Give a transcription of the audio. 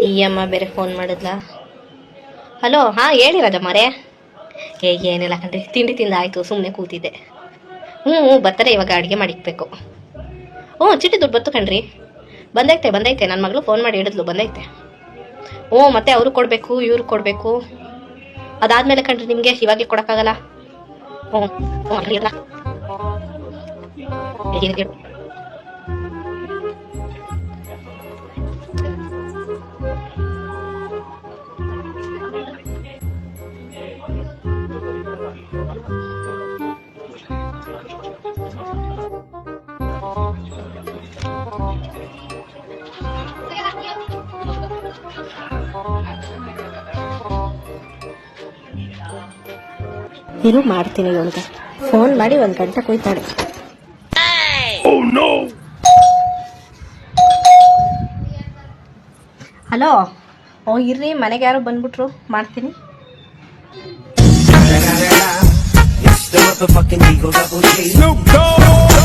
ಈ ಅಮ್ಮ ಬೇರೆ ಫೋನ್ ಮಾಡಿದ್ಲ. ಹಲೋ, ಹಾಂ ಹೇಳಿ ರಾಜಮ್ಮರೇ. ಏನಿಲ್ಲ ಕಣ್ರಿ, ತಿಂಡಿ ತಿಂದಾಯಿತು, ಸುಮ್ಮನೆ ಕೂತಿದ್ದೆ. ಹ್ಞೂ ಬರ್ತಾರೆ, ಇವಾಗ ಅಡುಗೆ ಮಾಡಿಕ್ಬೇಕು. ಹ್ಞೂ ಚೀಟಿ ದುಡ್ಡು ಬಂತು ಕಣ್ರಿ, ಬಂದೈತೆ ನನ್ನ ಮಗಳು ಫೋನ್ ಮಾಡಿ ಹೇಳಿದ್ಲು, ಬಂದೈತೆ. ಹ್ಞೂ ಮತ್ತೆ ಅವರು ಕೊಡಬೇಕು, ಇವ್ರು ಕೊಡಬೇಕು, ಅದಾದಮೇಲೆ ಕಣ್ರಿ ನಿಮಗೆ ಇವಾಗಲೇ ಕೊಡೋಕ್ಕಾಗಲ್ಲ. ಹ್ಞೂ ಇಲ್ಲ ಇರು ಮಾಡ್ತೀನಿ ಇವನಿಗೆ ಫೋನ್ ಮಾಡಿ 1 ಗಂಟೆ ಕೂಯ್ತಾಳೆ. ಹಲೋ, ಇರ್ರಿ, ಮನೆಗೆ ಯಾರೋ ಬಂದ್ಬಿಟ್ರು, ಮಾಡ್ತೀನಿ. Snoop Dogg.